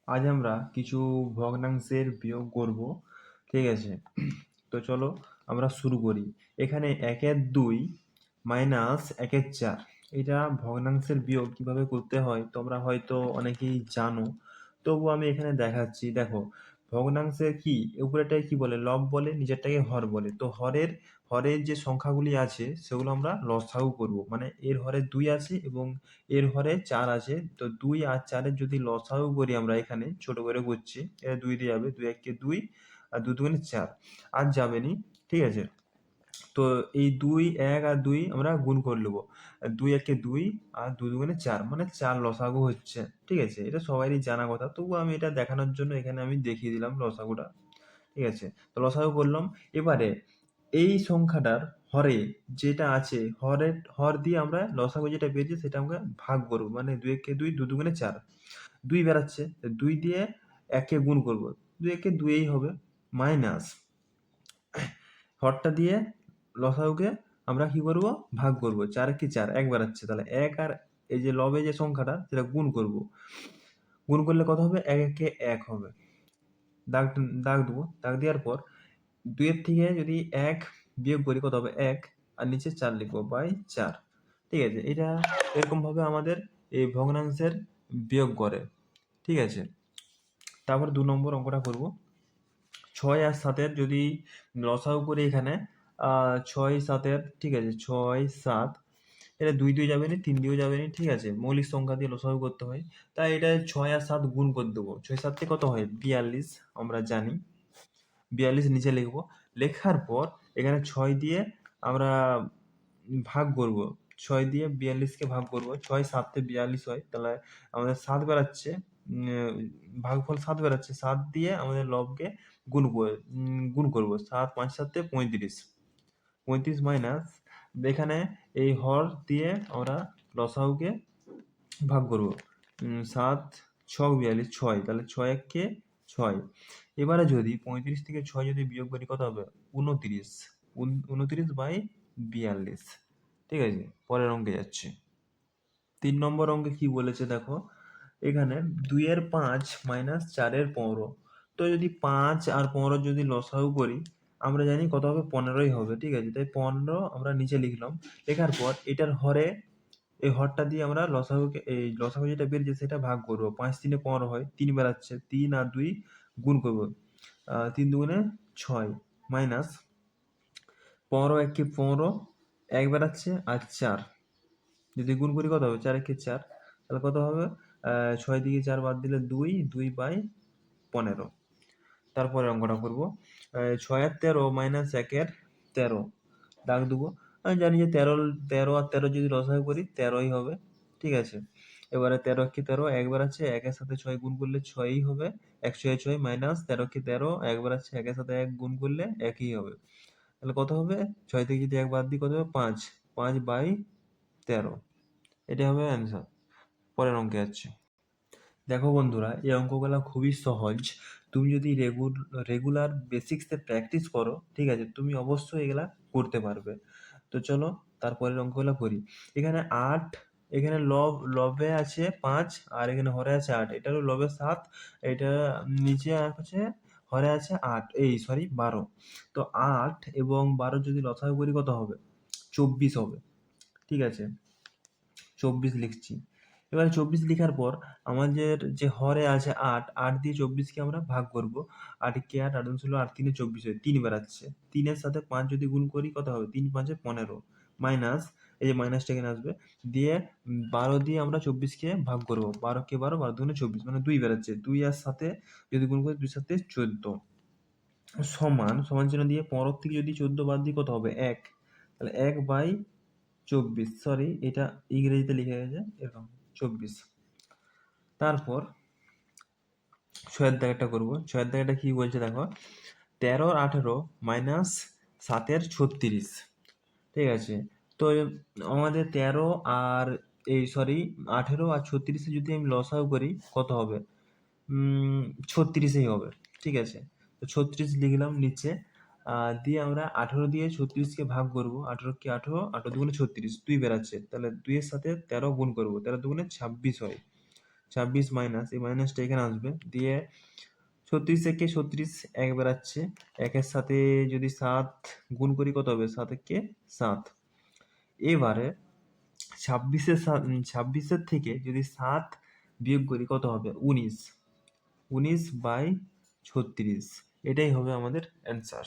আজ আমরা কিছু ভগ্নাংশের বিয়োগ করব, ঠিক আছে? তো চলো আমরা শুরু করি। এখানে 1/2 মাইনাস 1/4, এটা ভগ্নাংশের বিয়োগ কিভাবে করতে হয় তোমরা হয়তো অনেকেই জানো, তবু আমি এখানে দেখাচ্ছি। দেখো, ভগ্নাংশের কি উপরেরটাকে কি বলে? লব বলে, নিচেরটাকে হর বলে। তো হরের যে সংখ্যাগুলি আছে সেগুলো আমরা লসাগু করব, মানে এর হরে 2 আছে এবং এর হরে 4 আছে। তো 2 আর 4-এর যদি লসাগু করি আমরা, এখানে ছোট করে করছি, এটা 2 দিয়ে যাবে, 2 1 2 আর 2 2 4, আর যাবে নি, ঠিক আছে? তো এই 2 1 আর 2 আমরা গুণ করে নেবো, 2 1 2 আর 2 2 4, মানে 4 লসাগু হচ্ছে, ঠিক আছে? এটা সবারই জানা কথা, তবু আমি এটা দেখানোর জন্য এখানে আমি দেখিয়ে দিলাম লসাগুটা, ঠিক আছে? তো লসাগু করলাম। এবারে এই সংখ্যাটার হরে যেটা আছে, হর দিয়ে আমরা লসাগু যেটা পেয়েছি সেটা আমরা ভাগ করবো, মানে 2 1 2 2 2 4, 2 বেরাচ্ছে, 2 দিয়ে 1 গুণ করব, 2 1 2 হবে, মাইনাস হরটা দিয়ে লসাগুকে আমরা কি করব? ভাগ করব। 4 কি 4, 1 বেরাচ্ছে, তাহলে 1 আর এই যে লবে যে সংখ্যাটা সেটা গুণ করব। গুণ করলে কত হবে? 1 1 1 হবে। দাগ দাগ দেবো, দাগ দেওয়ার পর 2 এর থেকে যদি 1 বিয়োগ করি কত হবে? 1, আর নিচে 4 লিখবো, বাই 4, ঠিক আছে? এটা এরকম ভাবে আমাদের এই ভগ্নাংশের বিয়োগ করে, ঠিক আছে? তারপর 2 নম্বর অঙ্কটা করব। 6 আর 7-এর যদি লসাগু করি এখানে, 6 7-এর, ঠিক আছে? 6 7, এটা 2 2 যাবে না, 3 দিয়েও যাবে না, ঠিক আছে? মৌলিক সংখ্যা দিয়ে লসাগু করতে হয়, তাই এটা 6 আর 7 গুণ করে দেবো। 6 7 কত হয়? 42, আমরা জানি। 42 নিচে লিখবো, লেখার পর এখানে 6 দিয়ে আমরা ভাগ করব, 6 দিয়ে 42-কে ভাগ করব। 6 7-এ 42 হয়, তাহলে আমাদের 7 বেরাচ্ছে, ভাগফল 7 বেরাচ্ছে। 7 দিয়ে আমাদের লবকে গুণ করব। 7 5 7-এ 35, 35 মাইনাস, এখানে এই হর দিয়ে আমরা লসাগুকে ভাগ করব। 7 6 42, 6, তাহলে 6 1 6। এবারে যদি 35 থেকে 6 যদি বিয়োগ করি কত হবে? 29, 29/42, ঠিক আছে? পরের অঙ্কে যাচ্ছে। 3 নম্বর অঙ্কে কি বলেছে দেখো, এখানে 2 এর 5 মাইনাস 4 এর 15। তো যদি 5 আর 15 যদি লসাগু করি, আমরা জানি কত হবে? 15ই হবে, ঠিক আছে? তাই 15 আমরা নিচে লিখলাম। লেখার পর এটার হরে, এই হরটা দিয়ে আমরা এই লসাগু যেটা বেরিয়েছে সেটা ভাগ করবো। 5 3-এ 15 হয়, 3 বেরাচ্ছে, 3 আর 2 গুণ করবো, 3 2 6, মাইনাস 15 1 15, 1 বেরাচ্ছে আর 4, যদি গুণ করি কত হবে? 4 1 4, তাহলে কত হবে? 6 থেকে 4 বাদ দিলে 2, 2/15। তারপরে অঙ্কটা করব। 6 এর 13 মাইনাস 1 এর 13, দাগ দেবো। আমি জানি যে 13 আর 13 যদি লসাগু করি 13ই হবে, ঠিক আছে? এবারে 13 কি 13, 1 বেরাচ্ছে, 1 এর সাথে 6 গুণ করলে 6ই হবে, 1 6 6 মাইনাস 13 কি 13, 1 বেরাচ্ছে, 1 এর সাথে 1 গুণ করলে 1ই হবে। তাহলে কত হবে? 6 থেকে যদি 1 বাদ দিই কত হবে? 5, 5/13, এটা হবে অ্যান্সার। পরের অঙ্কে যাচ্ছে। দেখো বন্ধুরা, এই অঙ্কগুলো খুবই সহজ। তুমি যদি রেগুলার বেসিক্সে প্র্যাকটিস করো, ঠিক আছে, তুমি অবশ্যই এগুলা করতে পারবে। তো চলো তারপরের অঙ্কগুলো করি। এখানে 8, এখানে লবে আছে 5 আর এখানে হরে আছে 8, এটা হলো লবে 7, এটা নিচে আছে হরে আছে 8, এই সরি 12। তো 8 এবং 12 যদি লসাগু করি কত হবে? 24 হবে, ঠিক আছে? 24 লিখছি। এবারে 24 লিখার পর আমাদের যে হরে আছে 8, 8 দিয়ে 24-কে আমরা ভাগ করব। 8 কে 8, 8 দুগুণ 16, 8 3-এ 24 হয়, 3 বেরাচ্ছে। 3 এর সাথে 5 যদি গুণ করি কত হবে? 3 5-এ 15, মাইনাস, এই যে মাইনাসটা এখানে আসবে, দিয়ে 12 দিয়ে আমরা 24-কে ভাগ করব। 12 কে 12, 12 দুগুণে 24, মানে 2 বেরাচ্ছে। 2 আর 7-এ যদি গুণ করি 2 7-এ 14, সমান চিহ্ন দিয়ে 15 থেকে যদি 14 বাদ দিই কত হবে? 1, তাহলে 1/24, সরি এটা ইংরেজিতে লিখে গেছে এরকম, 24। তারপর 6-এর দাগেরটা করবো। 6-এর দাগেরটা কি বলছে দেখো, 13 আর 18 মাইনাস 7-এর 36, ঠিক আছে? তো আমাদের 13 আর 18 আর 36-এ যদি আমি লসাগু করি কত হবে? 36ই হবে, ঠিক আছে? তো 36 লিখলাম নিচে, দিয়ে আমরা 18 দিয়ে 36-কে ভাগ করব। 18 কি 18, 18 দুগুণে 36, 2 বেরাচ্ছে, তাহলে 2 এর সাথে 13 গুণ করব, 13 দুগুণে 26 হয়, 26 মাইনাস, এই মাইনাসটা এখানে আসবে, দিয়ে 36 একে 36 এক বেরাচ্ছে, একের সাথে যদি 7 গুণ করি কত হবে, 7 একে 7। এবারে 26-এর থেকে যদি 7 বিয়োগ করি কত হবে, 19 19/36, এটাই হবে আমাদের অ্যান্সার।